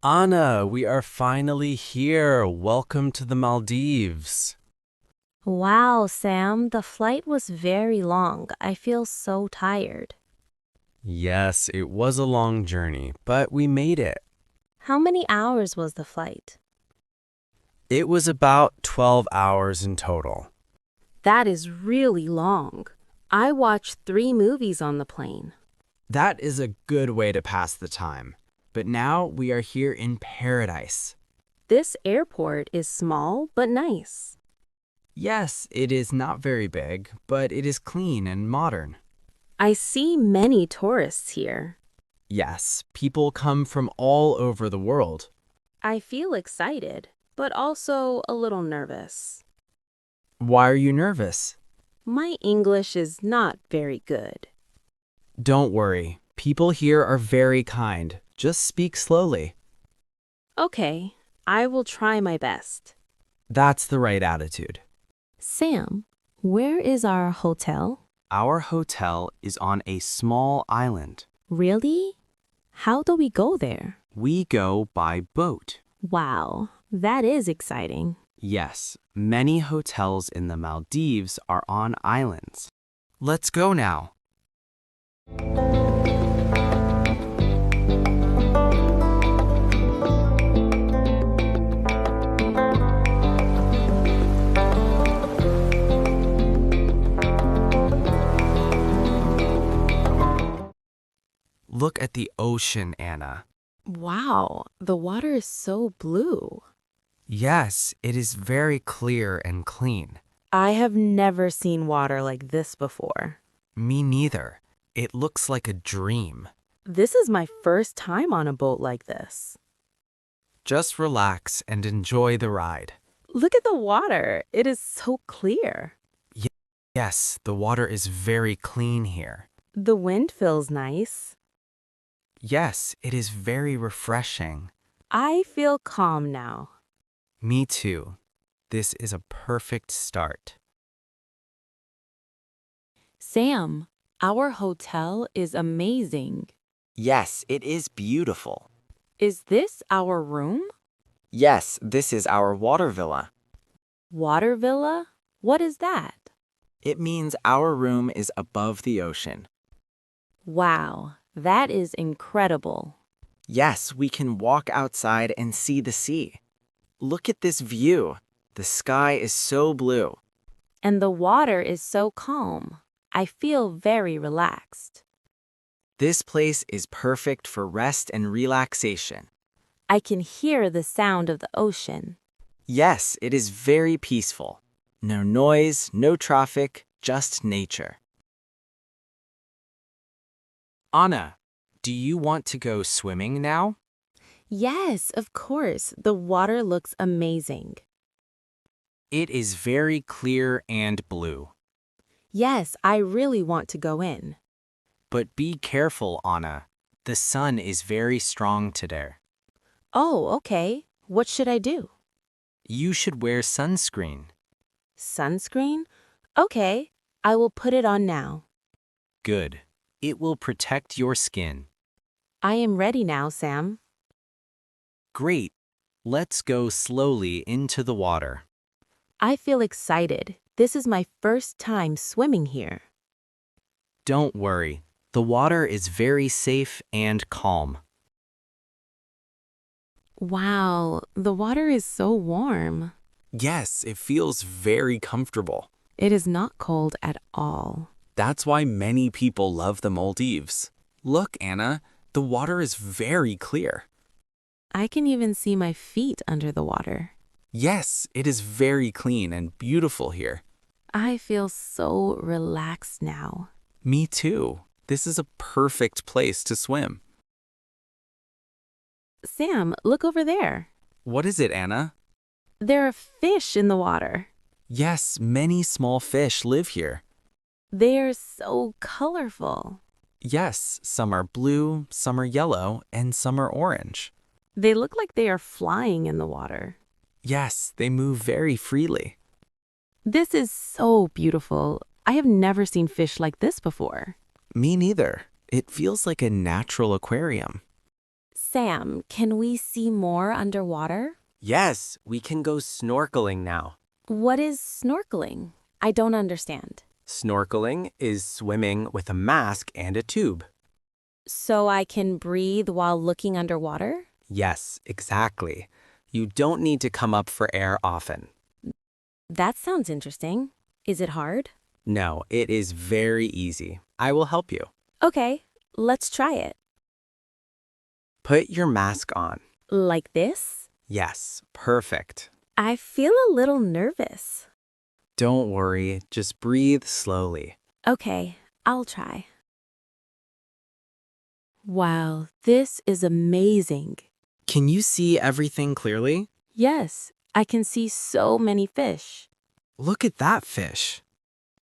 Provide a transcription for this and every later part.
Anna, we are finally here. Welcome to the Maldives. Wow, Sam, the flight was very long. I feel so tired. Yes, it was a long journey, but we made it. How many hours was the flight? It was about 12 hours in total. That is really long. I watched 3 movies on the plane. That is a good way to pass the time. But now we are here in paradise. This airport is small but nice. Yes, it is not very big, but it is clean and modern. I see many tourists here. Yes, people come from all over the world. I feel excited, but also a little nervous. Why are you nervous? My English is not very good. Don't worry. People here are very kind. Just speak slowly. Okay, I will try my best. That's the right attitude. Sam, where is our hotel? Our hotel is on a small island. Really? How do we go there? We go by boat. Wow, that is exciting. Yes, many hotels in the Maldives are on islands. Let's go now. Look at the ocean, Anna. Wow, the water is so blue. Yes, it is very clear and clean. I have never seen water like this before. Me neither. It looks like a dream. This is my first time on a boat like this. Just relax and enjoy the ride. Look at the water. It is so clear. Yes, the water is very clean here. The wind feels nice. Yes, it is very refreshing. I feel calm now. Me too. This is a perfect start. Sam, our hotel is amazing. Yes, it is beautiful. Is this our room? Yes, this is our water villa. Water villa? What is that? It means our room is above the ocean. Wow, that is incredible. Yes, we can walk outside and see the sea. Look at this view. The sky is so blue. And the water is so calm. I feel very relaxed. This place is perfect for rest and relaxation. I can hear the sound of the ocean. Yes, it is very peaceful. No noise, no traffic, just nature. Anna, do you want to go swimming now? Yes, of course. The water looks amazing. It is very clear and blue. Yes, I really want to go in. But be careful, Anna. The sun is very strong today. Oh, okay. What should I do? You should wear sunscreen. Sunscreen? Okay, I will put it on now. Good. It will protect your skin. I am ready now, Sam. Great. Let's go slowly into the water. I feel excited. This is my first time swimming here. Don't worry. The water is very safe and calm. Wow, the water is so warm. Yes, it feels very comfortable. It is not cold at all. That's why many people love the Maldives. Look, Anna, the water is very clear. I can even see my feet under the water. Yes, it is very clean and beautiful here. I feel so relaxed now. Me too. This is a perfect place to swim. Sam, look over there. What is it, Anna? There are fish in the water. Yes, many small fish live here. They are so colorful. Yes, some are blue, some are yellow, and some are orange. They look like they are flying in the water. Yes, they move very freely. This is so beautiful. I have never seen fish like this before. Me neither. It feels like a natural aquarium. Sam, can we see more underwater? Yes, we can go snorkeling now. What is snorkeling? I don't understand. Snorkeling is swimming with a mask and a tube. So I can breathe while looking underwater? Yes, exactly. You don't need to come up for air often. That sounds interesting. Is it hard? No, it is very easy. I will help you. Okay, let's try it. Put your mask on. Like this? Yes, perfect. I feel a little nervous. Don't worry, just breathe slowly. Okay, I'll try. Wow, this is amazing. Can you see everything clearly? Yes, I can see so many fish. Look at that fish.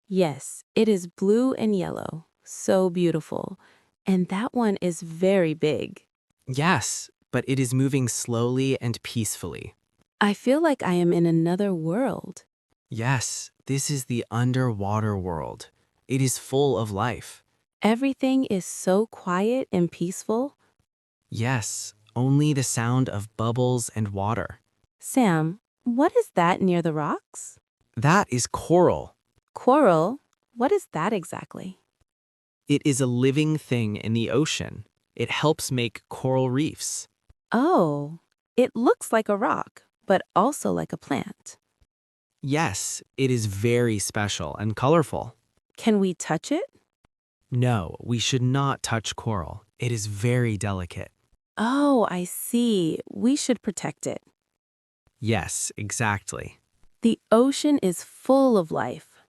Yes, it is blue and yellow. So beautiful. And that one is very big. Yes, but it is moving slowly and peacefully. I feel like I am in another world. Yes, this is the underwater world. It is full of life. Everything is so quiet and peaceful. Yes, only the sound of bubbles and water. Sam, what is that near the rocks? That is coral. Coral? What is that exactly? It is a living thing in the ocean. It helps make coral reefs. Oh, it looks like a rock, but also like a plant. Yes, it is very special and colorful. Can we touch it? No, we should not touch coral. It is very delicate. Oh, I see. We should protect it. Yes, exactly. The ocean is full of life.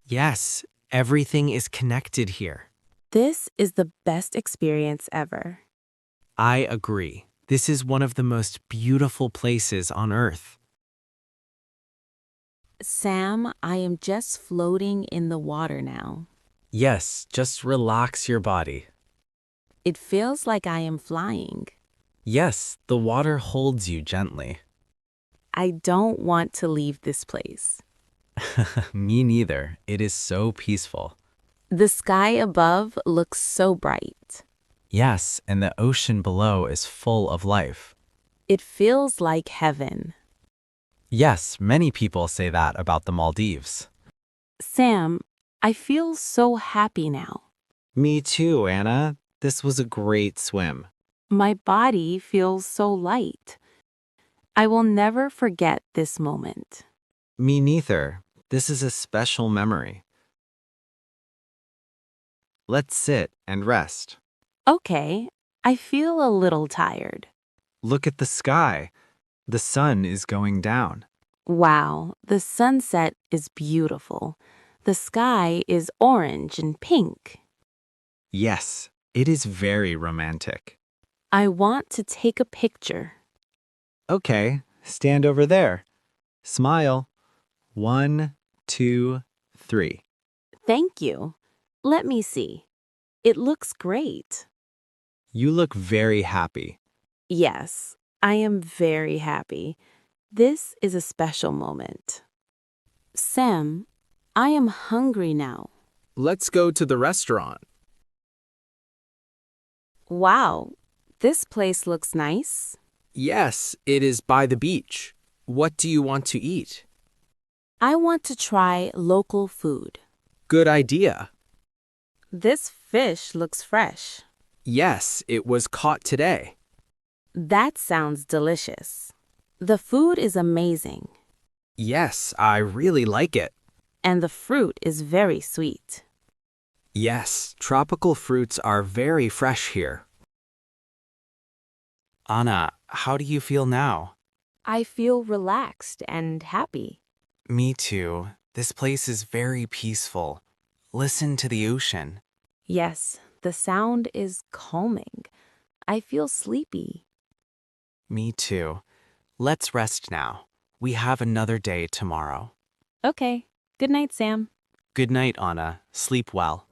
Yes, everything is connected here. This is the best experience ever. I agree. This is one of the most beautiful places on Earth. Sam, I am just floating in the water now. Yes, just relax your body. It feels like I am flying. Yes, the water holds you gently. I don't want to leave this place. Me neither. It is so peaceful. The sky above looks so bright. Yes, and the ocean below is full of life. It feels like heaven. Yes, many people say that about the Maldives. Sam, I feel so happy now. Me too, Anna. This was a great swim. My body feels so light. I will never forget this moment. Me neither. This is a special memory. Let's sit and rest. Okay, I feel a little tired. Look at the sky. The sun is going down. Wow, the sunset is beautiful. The sky is orange and pink. Yes, it is very romantic. I want to take a picture. Okay, stand over there. Smile. 1, 2, 3. Thank you. Let me see. It looks great. You look very happy. Yes, I am very happy. This is a special moment. Sam, I am hungry now. Let's go to the restaurant. Wow, this place looks nice. Yes, it is by the beach. What do you want to eat? I want to try local food. Good idea. This fish looks fresh. Yes, it was caught today. That sounds delicious. The food is amazing, Yes, I really like it. and the fruit is very sweet. Yes, tropical fruits are very fresh here. Anna, how do you feel now? I feel relaxed and happy. Me too. This place is very peaceful. Listen to the ocean. Yes, the sound is calming. I feel sleepy. Me too. Let's rest now. We have another day tomorrow. Okay, good night, Sam. Good night, Anna. Sleep well.